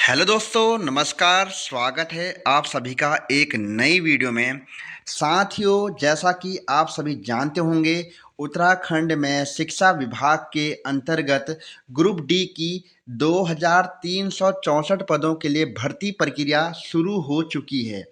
Hello दोस्तों, नमस्कार। स्वागत है आप सभी का एक नई वीडियो में। साथियों, जैसा कि आप सभी जानते होंगे, उत्तराखंड में शिक्षा विभाग के अंतर्गत ग्रुप डी की 2364 पदों के लिए भर्ती प्रक्रिया शुरू हो चुकी है।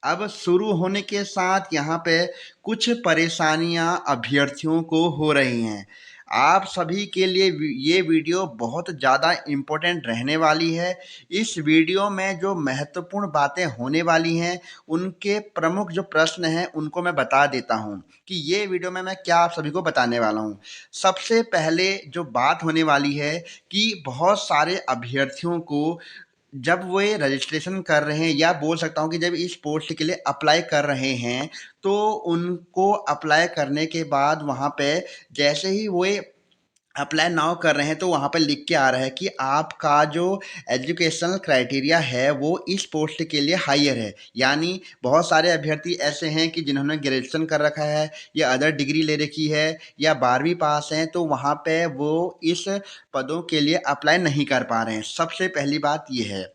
अब शुरू होने के साथ यहाँ पे कुछ परेशानियाँ अभ्यर्थियों को हो रही हैं। आप सभी के लिए ये वीडियो बहुत ज़्यादा इम्पोर्टेंट रहने वाली है। इस वीडियो में जो महत्वपूर्ण बातें होने वाली हैं, उनके प्रमुख जो प्रश्न हैं, उनको मैं बता देता हूँ कि ये वीडियो में मैं क्या आप सभी को बताने वाला हूँ। सबसे पहले जो बात होने वाली है कि बहुत सारे अभ्यर्थियों को जब वे रजिस्ट्रेशन कर रहे हैं, या बोल सकता हूँ कि जब इस पोस्ट के लिए अप्लाई कर रहे हैं, तो उनको अप्लाई करने के बाद वहाँ पे जैसे ही वे अप्लाई नाउ कर रहे हैं, तो वहाँ पे लिख के आ रहा है कि आपका जो एजुकेशनल क्राइटेरिया है वो इस पोस्ट के लिए हायर है। यानी बहुत सारे अभ्यर्थी ऐसे हैं कि जिन्होंने ग्रेजुएशन कर रखा है, या अदर डिग्री ले रखी है, या 12वीं पास हैं, तो वहाँ पे वो इस पदों के लिए अप्लाई नहीं कर पा रहे हैं। सबसे पहली बात ये है।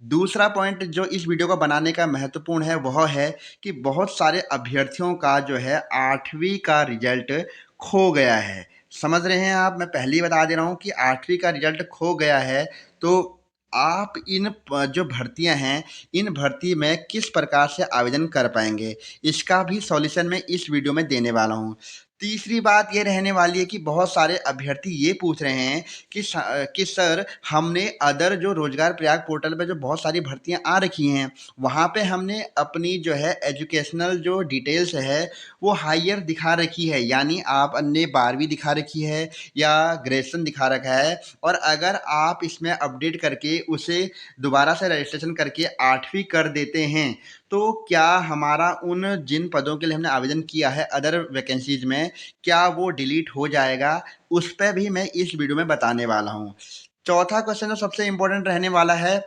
दूसरा पॉइंट जो इस वीडियो को बनाने का महत्वपूर्ण है, वह है कि बहुत सारे अभ्यर्थियों का जो है 8वीं का रिजल्ट खो गया है। समझ रहे हैं आप? मैं पहले ही बता दे रहा हूँ कि 8वीं का रिजल्ट खो गया है, तो आप जो भर्तियां हैं, इन भर्ती में किस प्रकार से आवेदन कर पाएंगे, इसका भी सॉल्यूशन मैं इस वीडियो में देने वाला हूँ। तीसरी बात ये रहने वाली है कि बहुत सारे अभ्यर्थी ये पूछ रहे हैं कि सर, हमने अदर जो रोजगार प्रयाग पोर्टल पे जो बहुत सारी भर्तियां आ रखी हैं, वहाँ पे हमने अपनी जो है एजुकेशनल जो डिटेल्स है वो हायर दिखा रखी है, यानी आपने 12वीं दिखा रखी है या ग्रेजुएशन दिखा रखा है, और अगर आप इसमें अपडेट करके उसे दोबारा से रजिस्ट्रेशन करके 8वीं कर देते हैं, तो क्या हमारा उन जिन पदों के लिए हमने आवेदन किया है अदर वैकेंसीज में, क्या वो डिलीट हो जाएगा? उस पे भी मैं इस वीडियो में बताने वाला हूँ। चौथा क्वेश्चन जो सबसे इम्पोर्टेंट रहने वाला है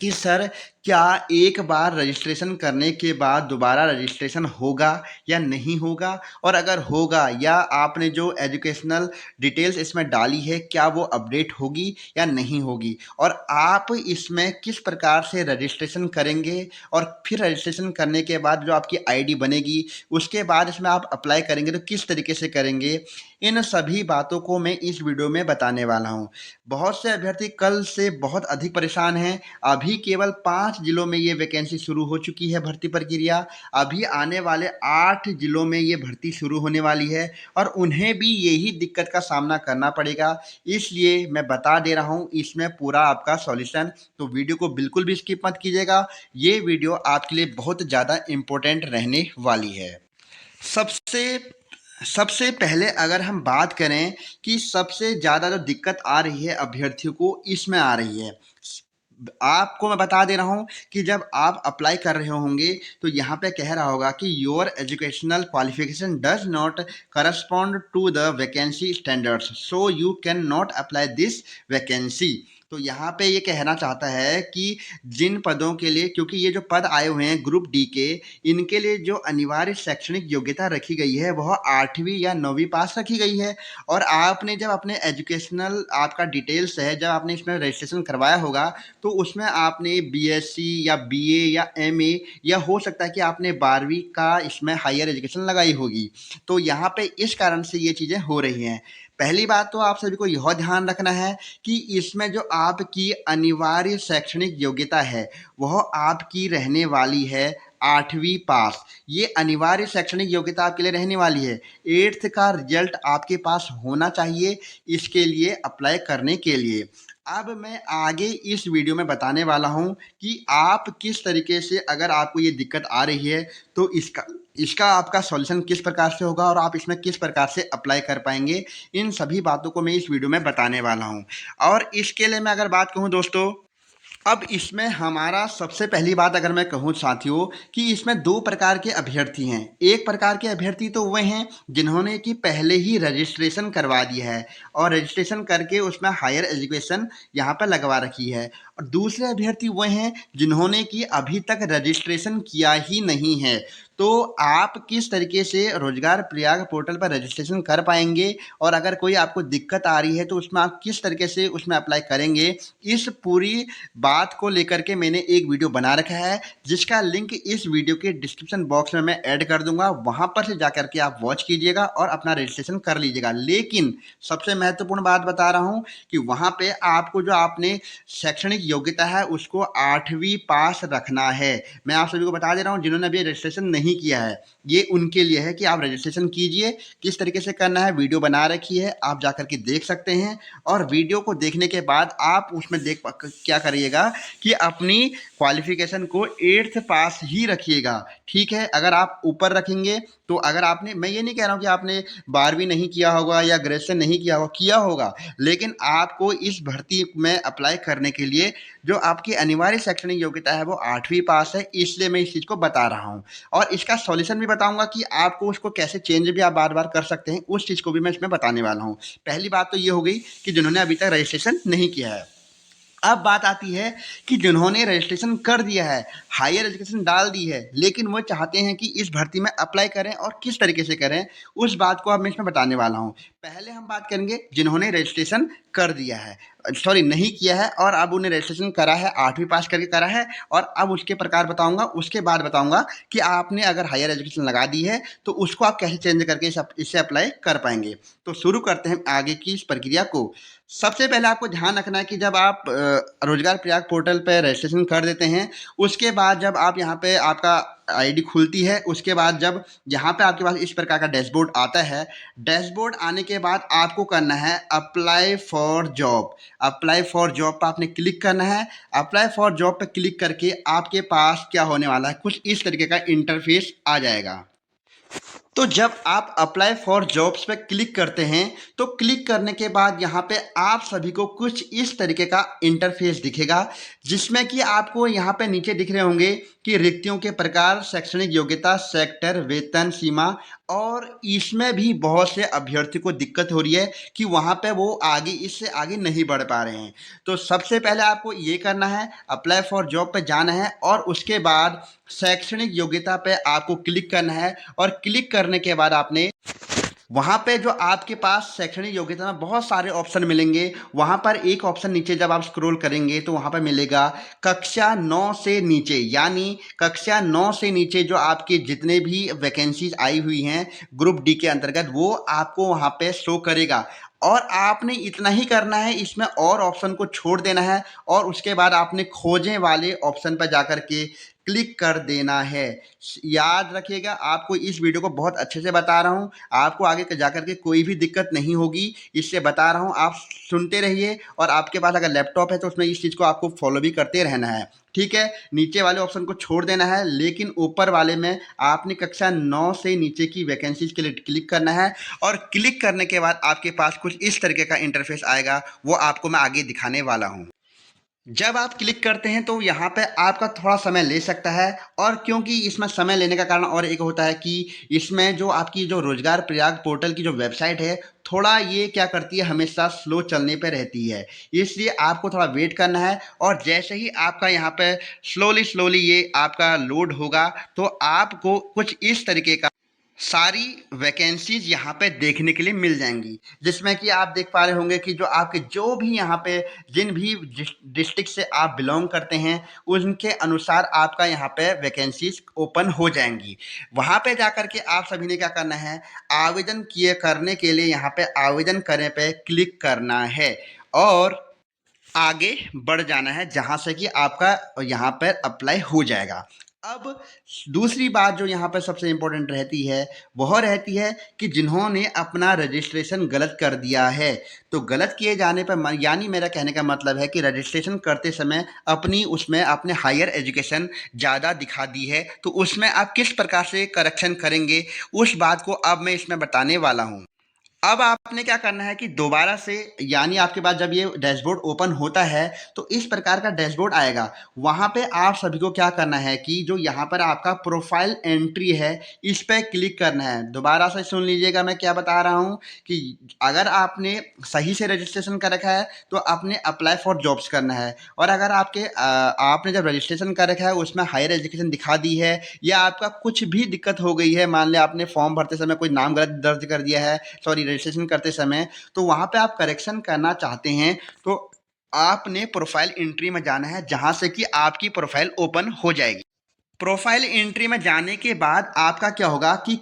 कि सर, क्या एक बार रजिस्ट्रेशन करने के बाद दोबारा रजिस्ट्रेशन होगा या नहीं होगा? और अगर होगा, या आपने जो एजुकेशनल डिटेल्स इसमें डाली है, क्या वो अपडेट होगी या नहीं होगी? और आप इसमें किस प्रकार से रजिस्ट्रेशन करेंगे, और फिर रजिस्ट्रेशन करने के बाद जो आपकी आईडी बनेगी, उसके बाद इसमें आप अप्लाई करेंगे तो किस तरीके से करेंगे? इन सभी बातों को मैं इस वीडियो में बताने वाला हूँ। बहुत से अभ्यर्थी कल से बहुत अधिक परेशान हैं। अभी केवल 5 जिलों में ये वैकेंसी शुरू हो चुकी है भर्ती प्रक्रिया। अभी आने वाले 8 जिलों में ये भर्ती शुरू होने वाली है, और उन्हें भी यही दिक्कत का सामना करना पड़ेगा। इसलिए मैं बता दे रहा हूँ इसमें पूरा आपका सॉल्यूशन, तो वीडियो को बिल्कुल भी स्किप मत कीजिएगा। ये वीडियो आपके लिए बहुत ज़्यादा इम्पोर्टेंट रहने वाली है। सबसे सबसे पहले अगर हम बात करें कि सबसे ज़्यादा जो दिक्कत आ रही है अभ्यर्थियों को, इसमें आ रही है। आपको मैं बता दे रहा हूँ कि जब आप अप्लाई कर रहे होंगे, तो यहाँ पे कह रहा होगा कि your educational qualification does not correspond to the vacancy standards, so you can not apply this vacancy. तो यहाँ पे ये कहना चाहता है कि जिन पदों के लिए, क्योंकि ये जो पद आए हुए हैं ग्रुप डी के, इनके लिए जो अनिवार्य शैक्षणिक योग्यता रखी गई है वह 8वीं या 9वीं पास रखी गई है। और आपने जब अपने एजुकेशनल आपका डिटेल्स है, जब आपने इसमें रजिस्ट्रेशन करवाया होगा, तो उसमें आपने बीएससी या बीए या एमए, या हो सकता है कि आपने 12वीं का इसमें हायर एजुकेशन लगाई होगी। तो यहाँ पे इस कारण से ये चीज़ें हो रही हैं। पहली बात तो आप सभी को यह ध्यान रखना है कि इसमें जो आपकी अनिवार्य शैक्षणिक योग्यता है, वह आपकी रहने वाली है 8वीं पास। ये अनिवार्य शैक्षणिक योग्यता आपके लिए रहने वाली है। 8th का रिजल्ट आपके पास होना चाहिए इसके लिए अप्लाई करने के लिए। अब मैं आगे इस वीडियो में बताने वाला हूं कि आप किस तरीके से, अगर आपको ये दिक्कत आ रही है, तो इसका इसका आपका सॉल्यूशन किस प्रकार से होगा, और आप इसमें किस प्रकार से अप्लाई कर पाएंगे। इन सभी बातों को मैं इस वीडियो में बताने वाला हूं। और इसके लिए मैं अगर बात कहूं दोस्तों, अब इसमें हमारा सबसे पहली बात अगर मैं कहूँ साथियों, कि इसमें 2 प्रकार के अभ्यर्थी हैं। एक प्रकार के अभ्यर्थी तो वह हैं जिन्होंने कि पहले ही रजिस्ट्रेशन करवा दिया है, और रजिस्ट्रेशन करके उसमें हायर एजुकेशन यहाँ पर लगवा रखी है। और दूसरे अभ्यर्थी वो हैं जिन्होंने कि अभी तक रजिस्ट्रेशन किया ही नहीं है। तो आप किस तरीके से रोजगार प्रयाग पोर्टल पर रजिस्ट्रेशन कर पाएंगे और अगर कोई आपको दिक्कत आ रही है तो उसमें आप किस तरीके से उसमें अप्लाई करेंगे, इस पूरी बात को लेकर के मैंने एक वीडियो बना रखा है जिसका लिंक इस वीडियो के डिस्क्रिप्शन बॉक्स में मैं ऐड कर दूंगा। वहां पर से जाकर के आप वॉच कीजिएगा और अपना रजिस्ट्रेशन कर लीजिएगा। लेकिन सबसे महत्वपूर्ण बात बता रहा हूं कि वहां पे आपको जो आपने शैक्षणिक योग्यता है उसको 8वीं पास रखना है। मैं आप सभी को बता दे रहा हूं जिन्होंने अभी रजिस्ट्रेशन नहीं किया है, ये उनके लिए है कि आप रजिस्ट्रेशन कीजिए। किस तरीके से करना है वीडियो बना रखी है, आप जाकर के देख सकते हैं। और वीडियो को देखने के बाद आप उसमें क्या करिएगा कि अपनी क्वालिफिकेशन को 8th पास ही रखिएगा। ठीक है, अगर आप ऊपर रखेंगे तो अगर आपने, मैं ये नहीं कह रहा हूँ कि आपने 12वीं नहीं किया होगा या ग्रेजुएशन नहीं किया होगा, लेकिन आपको इस भर्ती में अप्लाई करने के लिए जो आपकी अनिवार्य शैक्षणिक योग्यता है वो 8वीं पास है, इसलिए मैं इस चीज़ को बता रहा हूँ। और इसका सॉल्यूशन भी बताऊंगा कि आपको उसको कैसे चेंज भी आप बार बार कर सकते हैं, उस चीज़ को भी मैं इसमें बताने वाला हूँ। पहली बात तो ये हो गई कि जिन्होंने अभी तक रजिस्ट्रेशन नहीं किया है। अब बात आती है कि जिन्होंने रजिस्ट्रेशन कर दिया है, हायर एजुकेशन डाल दी है, लेकिन वो चाहते हैं कि इस भर्ती में अप्लाई करें और किस तरीके से करें, उस बात को अब मैं इसमें बताने वाला हूं। पहले हम बात करेंगे जिन्होंने रजिस्ट्रेशन कर दिया है, सॉरी नहीं किया है, और अब उन्हें रजिस्ट्रेशन करा है, 8वीं पास करके करा है, और अब उसके प्रकार बताऊंगा। उसके बाद बताऊंगा कि आपने अगर हायर एजुकेशन लगा दी है तो उसको आप कैसे चेंज करके इससे अप्लाई कर पाएंगे। तो शुरू करते हैं आगे की इस प्रक्रिया को। सबसे पहले आपको ध्यान रखना है कि जब आप रोजगार प्रयाग पोर्टल पर रजिस्ट्रेशन कर देते हैं, उसके बाद जब आप यहाँ पे आपका आईडी खुलती है, उसके बाद जब यहाँ पे आपके पास इस प्रकार का डैशबोर्ड आता है, डैशबोर्ड आने के बाद आपको करना है apply for job. Apply for job पर आपने क्लिक करना है। अप्लाई फॉर जॉब पर क्लिक करके आपके पास क्या होने वाला है, कुछ इस तरीके का इंटरफेस आ जाएगा। तो जब आप अप्लाई फॉर जॉब्स पे क्लिक करते हैं तो क्लिक करने के बाद यहाँ पे आप सभी को कुछ इस तरीके का इंटरफेस दिखेगा, जिसमें कि आपको यहाँ पे नीचे दिख रहे होंगे कि रिक्तियों के प्रकार, शैक्षणिक योग्यता, सेक्टर, वेतन सीमा। और इसमें भी बहुत से अभ्यर्थी को दिक्कत हो रही है कि वहाँ पे वो आगे, इससे आगे नहीं बढ़ पा रहे हैं। तो सबसे पहले आपको ये करना है, अप्लाई फॉर जॉब पे जाना है और उसके बाद शैक्षणिक योग्यता पे आपको क्लिक करना है। और क्लिक करने के बाद आपने वहाँ पे जो आपके पास शैक्षणिक योग्यता में बहुत सारे ऑप्शन मिलेंगे, वहाँ पर एक ऑप्शन नीचे जब आप स्क्रॉल करेंगे तो वहाँ पर मिलेगा कक्षा 9 से नीचे, यानी कक्षा 9 से नीचे जो आपके जितने भी वैकेंसीज आई हुई हैं ग्रुप डी के अंतर्गत, वो आपको वहाँ पे शो करेगा। और आपने इतना ही करना है, इसमें और ऑप्शन को छोड़ देना है और उसके बाद आपने खोजें वाले ऑप्शन पर जाकर के क्लिक कर देना है। याद रखिएगा, आपको इस वीडियो को बहुत अच्छे से बता रहा हूँ, आपको आगे जाकर के कोई भी दिक्कत नहीं होगी, इससे बता रहा हूँ। आप सुनते रहिए और आपके पास अगर लैपटॉप है तो उसमें इस चीज़ को आपको फॉलो भी करते रहना है। ठीक है, नीचे वाले ऑप्शन को छोड़ देना है, लेकिन ऊपर वाले में आपने कक्षा 9 से नीचे की वैकेंसीज के लिए क्लिक करना है। और क्लिक करने के बाद आपके पास कुछ इस तरीके का इंटरफेस आएगा, वो आपको मैं आगे दिखाने वाला हूँ। जब आप क्लिक करते हैं तो यहाँ पे आपका थोड़ा समय ले सकता है, और क्योंकि इसमें समय लेने का कारण और एक होता है कि इसमें जो आपकी जो रोजगार प्रयाग पोर्टल की जो वेबसाइट है, थोड़ा ये क्या करती है, हमेशा स्लो चलने पे रहती है, इसलिए आपको थोड़ा वेट करना है। और जैसे ही आपका यहाँ पे स्लोली स्लोली ये आपका लोड होगा तो आपको कुछ इस तरीके का सारी वैकेंसीज यहाँ पे देखने के लिए मिल जाएंगी, जिसमें कि आप देख पा रहे होंगे कि जो आपके जो भी यहाँ पे जिन भी डिस्ट्रिक्ट से आप बिलोंग करते हैं उनके अनुसार आपका यहाँ पे वैकेंसीज ओपन हो जाएंगी। वहाँ पे जाकर के आप सभी ने क्या करना है, आवेदन किए करने के लिए यहाँ पे आवेदन करें पे क्लिक करना है और आगे बढ़ जाना है, जहाँ से कि आपका यहाँ पर अप्लाई हो जाएगा। अब दूसरी बात जो यहाँ पर सबसे इम्पोर्टेंट रहती है, वह रहती है कि जिन्होंने अपना रजिस्ट्रेशन गलत कर दिया है, तो गलत किए जाने पर, यानी मेरा कहने का मतलब है कि रजिस्ट्रेशन करते समय अपनी उसमें आपने हायर एजुकेशन ज़्यादा दिखा दी है, तो उसमें आप किस प्रकार से करेक्शन करेंगे, उस बात को अब मैं इसमें बताने वाला हूँ। अब आपने क्या करना है कि दोबारा से, यानी आपके पास जब ये डैशबोर्ड ओपन होता है तो इस प्रकार का डैशबोर्ड आएगा। वहाँ पे आप सभी को क्या करना है कि जो यहाँ पर आपका प्रोफाइल एंट्री है, इस पे क्लिक करना है। दोबारा से सुन लीजिएगा मैं क्या बता रहा हूँ कि अगर आपने सही से रजिस्ट्रेशन कर रखा है तो आपने अप्लाई फॉर जॉब्स करना है, और अगर आपने जब रजिस्ट्रेशन कर रखा है उसमें हायर एजुकेशन दिखा दी है, या आपका कुछ भी दिक्कत हो गई है, मान लिया आपने फॉर्म भरते समय कोई नाम गलत दर्ज कर दिया है, सॉरी रजिस्ट्रेशन करते समय, तो वहाँ पे आप करेक्शन करना चाहते हैं तो आपने प्रोफाइल एंट्री में जाना है, जहाँ से कि आपकी प्रोफाइल ओपन हो जाएगी। प्रोफाइल एंट्री में जाने के बाद आपका क्या होगा कि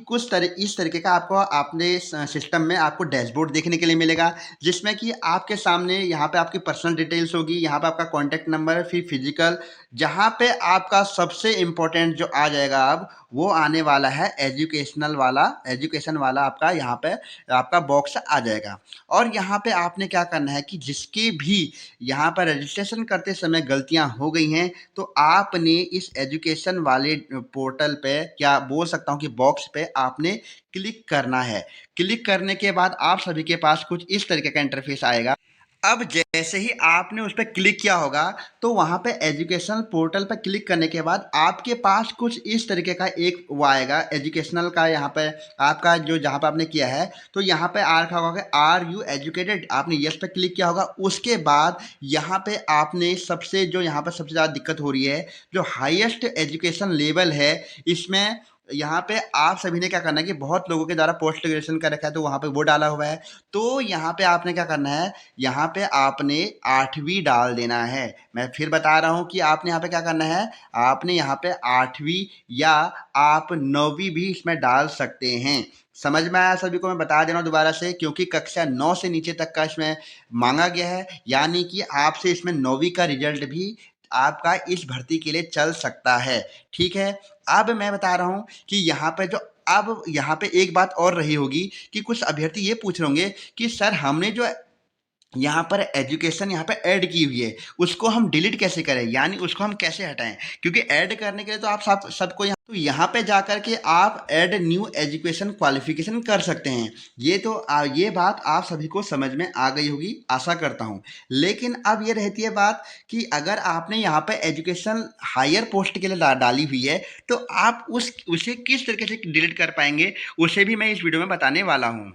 इस तरीके का आपको आपने सिस्टम में आपको डैशबोर्ड देखने के लिए मिलेगा, जिसमें कि आपके सामने यहाँ पे आपकी पर्सनल डिटेल्स होगी, यहाँ पे आपका कॉन्टैक्ट नंबर, फिर फिजिकल, जहाँ पे आपका सबसे इम्पोर्टेंट जो आ जाएगा अब वो आने वाला है एजुकेशन वाला आपका यहाँ पे आपका बॉक्स आ जाएगा। और यहाँ पे आपने क्या करना है कि जिसकी भी यहाँ पर रजिस्ट्रेशन करते समय गलतियाँ हो गई हैं तो आपने इस एजुकेशन वाले पोर्टल पे, क्या बोल सकता हूँ कि बॉक्स पे आपने क्लिक करना है। क्लिक करने के बाद आप सभी के पास कुछ इस तरीके का इंटरफेस आएगा। अब जैसे ही आपने उस पर क्लिक किया होगा तो वहाँ पे एजुकेशन पोर्टल पर क्लिक करने के बाद आपके पास कुछ इस तरीके का एक वो आएगा एजुकेशनल का, यहाँ पे आपका जो जहाँ पे आपने किया है तो यहाँ पे आ रखा होगा आर यू एजुकेटेड, आपने यस पे क्लिक किया होगा। उसके बाद यहाँ पे आपने सबसे जो यहाँ पर सबसे ज़्यादा दिक्कत हो रही है, जो हाईएस्ट एजुकेशन लेवल है, इसमें यहाँ पे आप सभी ने क्या करना है कि बहुत लोगों के द्वारा पोस्ट ग्रेजुएशन कर रखा है तो वहाँ पे वो डाला हुआ है, तो यहाँ पे आपने क्या करना है, यहाँ पे आपने 8वीं डाल देना है। मैं फिर बता रहा हूँ कि आपने यहाँ पे क्या करना है, आपने यहाँ पे 8वीं या आप 9वीं भी इसमें डाल सकते हैं। समझ में आया सभी को? मैं बता दे रहा हूँ दोबारा से, क्योंकि कक्षा 9 से नीचे तक का इसमें मांगा गया है, यानी कि आपसे इसमें 9वीं का रिजल्ट भी आपका इस भर्ती के लिए चल सकता है। ठीक है, अब मैं बता रहा हूँ कि यहाँ पे जो, अब यहाँ पे एक बात और रही होगी कि कुछ अभ्यर्थी ये पूछ रहे होंगे कि सर हमने जो यहाँ पर एजुकेशन यहाँ पे ऐड की हुई है उसको हम डिलीट कैसे करें, यानी उसको हम कैसे हटाएं, क्योंकि ऐड करने के लिए तो आप सबको यहाँ पे जाकर के आप ऐड न्यू एजुकेशन क्वालिफिकेशन कर सकते हैं। ये तो ये बात आप सभी को समझ में आ गई होगी आशा करता हूँ। लेकिन अब ये रहती है बात कि अगर आपने यहाँ पे एजुकेशन हायर पोस्ट के लिए डाली हुई है तो आप उसे किस तरीके से डिलीट कर पाएंगे, उसे भी मैं इस वीडियो में बताने वाला हूँ।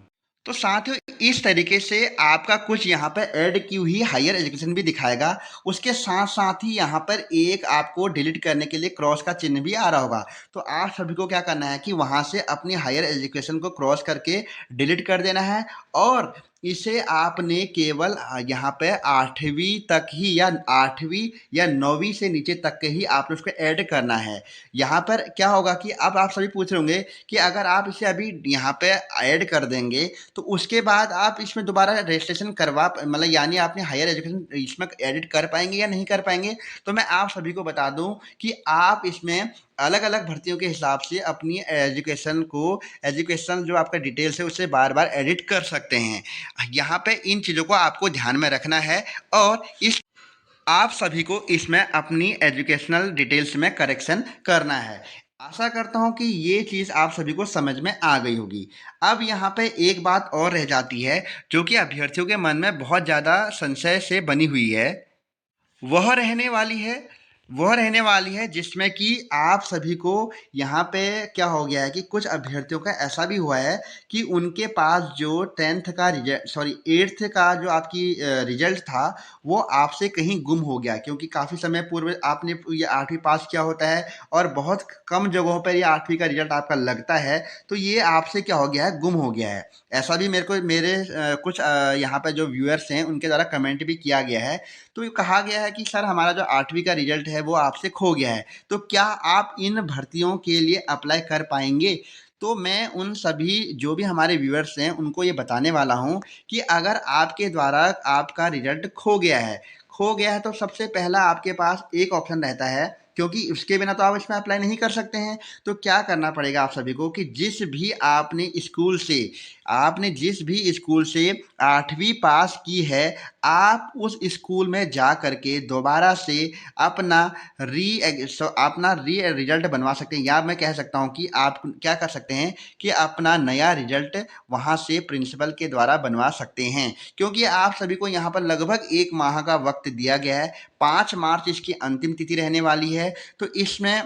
तो साथियों इस तरीके से आपका कुछ यहाँ पर ऐड की हुई हायर एजुकेशन भी दिखाएगा, उसके साथ साथ ही यहाँ पर एक आपको डिलीट करने के लिए क्रॉस का चिन्ह भी आ रहा होगा। तो आप सभी को क्या करना है कि वहाँ से अपनी हायर एजुकेशन को क्रॉस करके डिलीट कर देना है, और इसे आपने केवल यहाँ पे 8वीं तक ही, या 8वीं या 9वीं से नीचे तक के ही आपने उसको ऐड करना है। यहाँ पर क्या होगा कि अब आप सभी पूछ रहे होंगे कि अगर आप इसे अभी यहाँ पे ऐड कर देंगे तो उसके बाद आप इसमें दोबारा रजिस्ट्रेशन करवा, मतलब यानी आपने हायर एजुकेशन इसमें एडिट कर पाएंगे या नहीं कर पाएंगे। तो मैं आप सभी को बता दूं कि आप इसमें अलग अलग भर्तियों के हिसाब से अपनी एजुकेशन जो आपका डिटेल्स है उसे बार बार एडिट कर सकते हैं। यहाँ पे इन चीज़ों को आपको ध्यान में रखना है, और इस आप सभी को इसमें अपनी एजुकेशनल डिटेल्स में करेक्शन करना है। आशा करता हूँ कि ये चीज़ आप सभी को समझ में आ गई होगी। अब यहाँ पे एक बात और रह जाती है जो कि अभ्यर्थियों के मन में बहुत ज़्यादा संशय से बनी हुई है, वह रहने वाली है वह रहने वाली है जिसमें कि आप सभी को यहाँ पे क्या हो गया है कि कुछ अभ्यर्थियों का ऐसा भी हुआ है कि उनके पास जो 10th का रिजल्ट, सॉरी 8th का जो आपकी रिजल्ट था वो आपसे कहीं गुम हो गया, क्योंकि काफ़ी समय पूर्व आपने ये 8वीं पास किया होता है और बहुत कम जगहों पर ये 8वीं का रिजल्ट आपका लगता है, तो ये आपसे क्या हो गया है, गुम हो गया है। ऐसा भी मेरे कुछ यहाँ पर जो व्यूअर्स हैं उनके द्वारा कमेंट भी किया गया है। तो ये कहा गया है कि सर हमारा जो 8वीं का रिजल्ट है वो आपसे खो गया है, तो क्या आप इन भर्तियों के लिए अप्लाई कर पाएंगे? तो मैं उन सभी जो भी हमारे व्यूअर्स हैं उनको ये बताने वाला हूँ कि अगर आपके द्वारा आपका रिजल्ट खो गया है तो सबसे पहला आपके पास एक ऑप्शन रहता है क्योंकि उसके बिना तो आप इसमें अप्लाई नहीं कर सकते हैं। तो क्या करना पड़ेगा आप सभी को कि जिस भी स्कूल से 8वीं पास की है, आप उस स्कूल में जा करके दोबारा से अपना अपना री रिजल्ट बनवा सकते हैं, या मैं कह सकता हूं कि आप क्या कर सकते हैं कि अपना नया रिजल्ट वहां से प्रिंसिपल के द्वारा बनवा सकते हैं। क्योंकि आप सभी को यहाँ पर लगभग 1 माह का वक्त दिया गया है। 5 मार्च इसकी अंतिम तिथि रहने वाली है। तो इसमें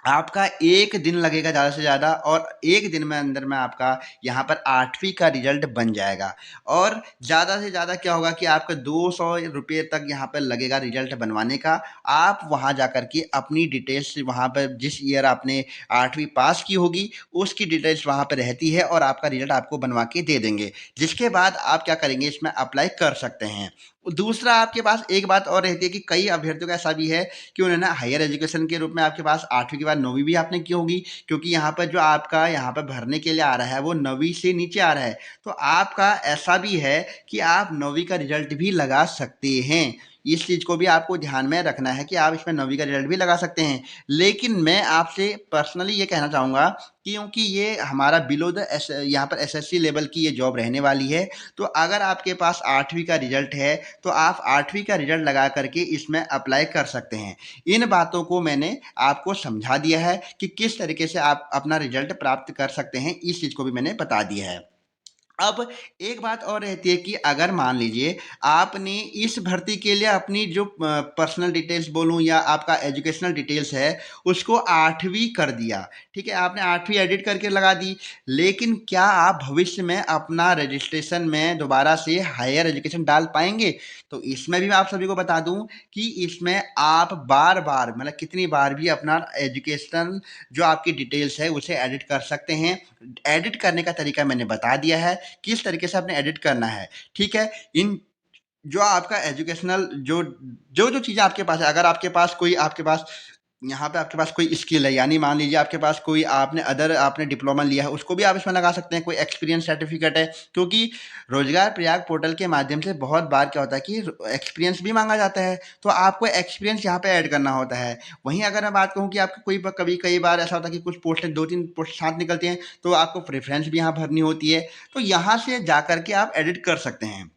आपका 1 दिन लगेगा ज़्यादा से ज़्यादा, और 1 दिन में अंदर में आपका यहाँ पर 8वीं का रिजल्ट बन जाएगा। और ज़्यादा से ज़्यादा क्या होगा कि आपका 200 रुपये तक यहाँ पर लगेगा रिजल्ट बनवाने का। आप वहाँ जा कर के अपनी डिटेल्स वहाँ पर जिस ईयर आपने 8वीं पास की होगी उसकी डिटेल्स वहाँ पर रहती है, और आपका रिजल्ट आपको बनवा के दे देंगे। जिसके बाद आप क्या करेंगे, इसमें अप्लाई कर सकते हैं। दूसरा, आपके पास एक बात और रहती है कि कई अभ्यर्थियों का ऐसा भी है कि उन्होंने हायर एजुकेशन के रूप में आपके पास 8वीं के बाद 9वीं भी आपने की होगी, क्योंकि यहाँ पर जो आपका यहाँ पर भरने के लिए आ रहा है वो 9वीं से नीचे आ रहा है। तो आपका ऐसा भी है कि आप 9वीं का रिजल्ट भी लगा सकते हैं। इस चीज़ को भी आपको ध्यान में रखना है कि आप इसमें 9वीं का रिजल्ट भी लगा सकते हैं। लेकिन मैं आपसे पर्सनली ये कहना चाहूँगा, क्योंकि ये हमारा बिलो द यहाँ पर एसएससी लेवल की ये जॉब रहने वाली है। तो अगर आपके पास 8वीं का रिजल्ट है तो आप 8वीं का रिजल्ट लगा करके इसमें अप्लाई कर सकते हैं। इन बातों को मैंने आपको समझा दिया है कि किस तरीके से आप अपना रिजल्ट प्राप्त कर सकते हैं, इस चीज़ को भी मैंने बता दिया है। अब एक बात और रहती है कि अगर मान लीजिए आपने इस भर्ती के लिए अपनी जो पर्सनल डिटेल्स बोलूँ या आपका एजुकेशनल डिटेल्स है उसको 8वीं कर दिया, ठीक है, आपने 8वीं एडिट करके लगा दी, लेकिन क्या आप भविष्य में अपना रजिस्ट्रेशन में दोबारा से हायर एजुकेशन डाल पाएंगे? तो इसमें भी मैं आप सभी को बता दूं कि इसमें आप बार बार मतलब कितनी बार भी अपना एजुकेशनल जो आपकी डिटेल्स है उसे एडिट कर सकते हैं। एडिट करने का तरीका मैंने बता दिया है, किस तरीके से आपने एडिट करना है, ठीक है। इन जो आपका एजुकेशनल जो जो जो चीज़ें आपके पास है, अगर आपके पास यहाँ पे आपके पास कोई स्किल है, यानी मान लीजिए आपके पास कोई आपने डिप्लोमा लिया है, उसको भी आप इसमें लगा सकते हैं। कोई एक्सपीरियंस सर्टिफिकेट है, क्योंकि रोजगार प्रयाग पोर्टल के माध्यम से बहुत बार क्या होता है कि एक्सपीरियंस भी मांगा जाता है, तो आपको एक्सपीरियंस यहाँ पे ऐड करना होता है। वहीं अगर मैं बात कहूँ कि आपको कई बार ऐसा होता है कि कुछ पोस्टें 2-3 पोस्ट साथ निकलती हैं, तो आपको प्रेफरेंस भी यहाँ भरनी होती है, तो यहाँ से जा करके आप एडिट कर सकते हैं।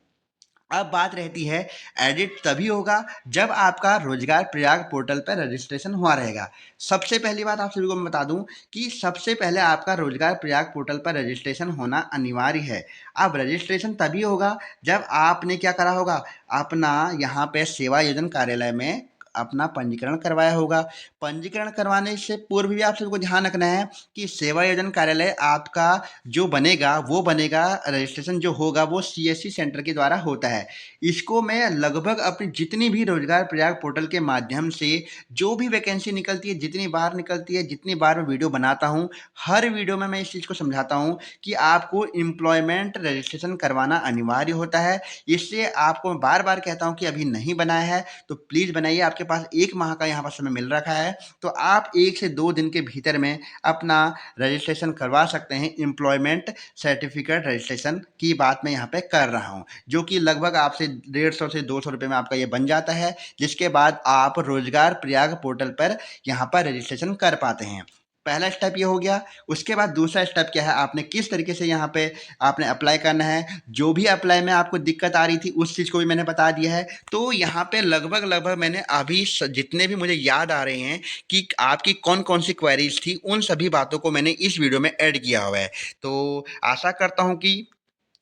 अब बात रहती है, एडिट तभी होगा जब आपका रोजगार प्रयाग पोर्टल पर रजिस्ट्रेशन हुआ रहेगा। सबसे पहली बात आप सभी को मैं बता दूं कि सबसे पहले आपका रोजगार प्रयाग पोर्टल पर रजिस्ट्रेशन होना अनिवार्य है। अब रजिस्ट्रेशन तभी होगा जब आपने क्या करा होगा, अपना यहाँ पे सेवा योजन कार्यालय में अपना पंजीकरण करवाया होगा। पंजीकरण करवाने से पूर्व भी आप सभी को ध्यान रखना है कि सेवा योजन कार्यालय आपका जो बनेगा वो बनेगा, रजिस्ट्रेशन जो होगा वो सीएससी सेंटर के द्वारा होता है। इसको मैं लगभग अपनी जितनी भी रोजगार प्रयाग पोर्टल के माध्यम से जो भी वैकेंसी निकलती है, जितनी बार निकलती है, जितनी बार मैं वीडियो बनाता हूँ, हर वीडियो में मैं इस चीज़ को समझाता हूँ कि आपको एम्प्लॉयमेंट रजिस्ट्रेशन करवाना अनिवार्य होता है। इसलिए आपको बार बार कहता हूँ कि अभी नहीं बनाया है तो प्लीज़ बनाइए। आपके पास 1 माह का यहाँ पर समय मिल रखा है, तो आप 1 से 2 दिन के भीतर में अपना रजिस्ट्रेशन करवा सकते हैं। एम्प्लॉयमेंट सर्टिफिकेट रजिस्ट्रेशन की बात मैं यहाँ पे कर रहा हूँ, जो कि लगभग आपसे 150 से 200 रुपये में आपका ये बन जाता है, जिसके बाद आप रोजगार प्रयाग पोर्टल पर यहाँ पर रजिस्ट्रेशन कर पाते हैं। पहला स्टेप ये हो गया। उसके बाद दूसरा स्टेप क्या है, आपने किस तरीके से यहाँ पे आपने अप्लाई करना है। जो भी अप्लाई में आपको दिक्कत आ रही थी उस चीज़ को भी मैंने बता दिया है। तो यहाँ पे लगभग लगभग मैंने अभी जितने भी मुझे याद आ रहे हैं कि आपकी कौन कौन सी क्वेरीज थी, उन सभी बातों को मैंने इस वीडियो में ऐड किया हुआ है। तो आशा करता हूँ कि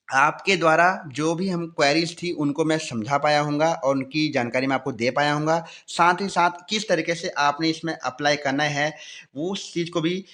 आपके द्वारा जो भी हम क्वेरीज थी उनको मैं समझा पाया हूँगा और उनकी जानकारी मैं आपको दे पाया हूँगा। साथ ही साथ किस तरीके से आपने इसमें अप्लाई करना है वो उस चीज़ को भी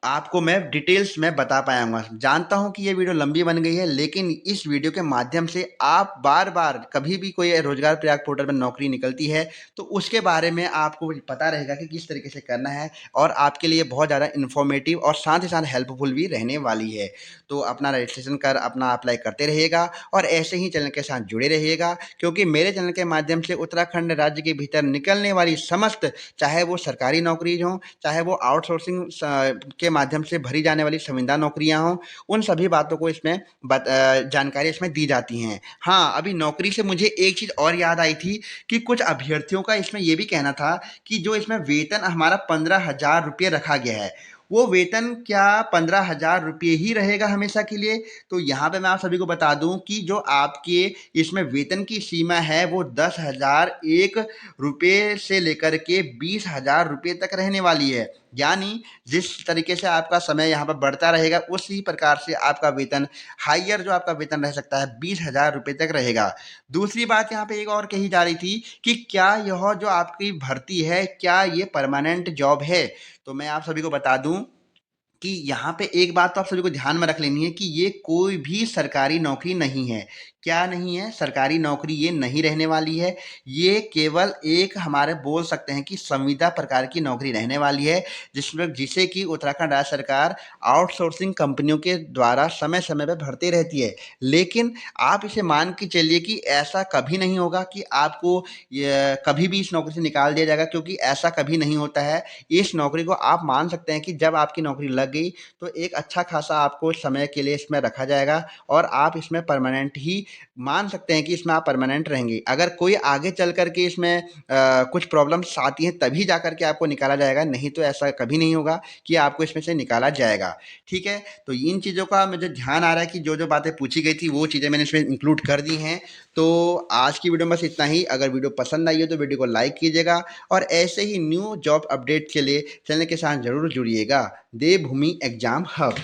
आपको मैं डिटेल्स में बता पाया हूँगा। जानता हूँ कि ये वीडियो लंबी बन गई है, लेकिन इस वीडियो के माध्यम से आप बार बार कभी भी कोई रोजगार प्रयाग पोर्टल में नौकरी निकलती है तो उसके बारे में आपको पता रहेगा कि किस तरीके से करना है, और आपके लिए बहुत ज़्यादा इन्फॉर्मेटिव और साथ ही साथ हेल्पफुल भी रहने वाली है। तो अपना रजिस्ट्रेशन कर अपना अप्लाई करते रहिएगा और ऐसे ही चैनल के साथ जुड़े रहिएगा, क्योंकि मेरे चैनल के माध्यम से उत्तराखंड राज्य के भीतर निकलने वाली समस्त, चाहे वो सरकारी नौकरीज हों, चाहे वो आउटसोर्सिंग के के माध्यम से भरी जाने वाली संविदा नौकरियां हों, उन सभी बातों को इसमें जानकारी इसमें दी जाती हैं। हाँ, अभी नौकरी से मुझे एक चीज़ और याद आई थी कि कुछ अभ्यर्थियों का इसमें ये भी कहना था कि जो इसमें वेतन हमारा 15,000 रुपये रखा गया है, वो वेतन क्या 15,000 रुपये ही रहेगा हमेशा के लिए? तो यहाँ पे मैं आप सभी को बता दूं कि जो आपके इसमें वेतन की सीमा है वो 10,001 रुपये से लेकर के 20,000 रुपये तक रहने वाली है। यानी जिस तरीके से आपका समय यहाँ पर बढ़ता रहेगा, उसी प्रकार से आपका वेतन हाइयर जो आपका वेतन रह सकता है 20,000 रुपये तक रहेगा। दूसरी बात यहाँ पे एक और कही जा रही थी कि क्या यह जो आपकी भर्ती है, क्या ये परमानेंट जॉब है? तो मैं आप सभी को बता दूं कि यहाँ पे एक बात तो आप सभी को ध्यान में रख लेनी है कि ये कोई भी सरकारी नौकरी नहीं है। क्या नहीं है? सरकारी नौकरी ये नहीं रहने वाली है। ये केवल एक हमारे बोल सकते हैं कि संविदा प्रकार की नौकरी रहने वाली है, जिसमें जिसे कि उत्तराखंड राज्य सरकार आउटसोर्सिंग कंपनियों के द्वारा समय समय पर भरती रहती है। लेकिन आप इसे मान के चलिए कि ऐसा कभी नहीं होगा कि आपको कभी भी इस नौकरी से निकाल दिया जाएगा, क्योंकि ऐसा कभी नहीं होता है। इस नौकरी को आप मान सकते हैं कि जब आपकी नौकरी लग गई तो एक अच्छा खासा आपको समय के लिए इसमें रखा जाएगा और आप इसमें परमानेंट ही मान सकते हैं कि इसमें आप परमानेंट रहेंगे। अगर कोई आगे चल कर के इसमें कुछ प्रॉब्लम्स आती हैं तभी जा कर के आपको निकाला जाएगा, नहीं तो ऐसा कभी नहीं होगा कि आपको इसमें से निकाला जाएगा। ठीक है? तो इन चीज़ों का मुझे ध्यान आ रहा है कि जो बातें पूछी गई थी वो चीज़ें मैंने इसमें इंक्लूड कर दी हैं। तो आज की वीडियो में बस इतना ही। अगर वीडियो पसंद आई हो तो वीडियो को लाइक कीजिएगा और ऐसे ही न्यू जॉब अपडेट के लिए चैनल के साथ ज़रूर जुड़िएगा। देवभूमि एग्जाम हब।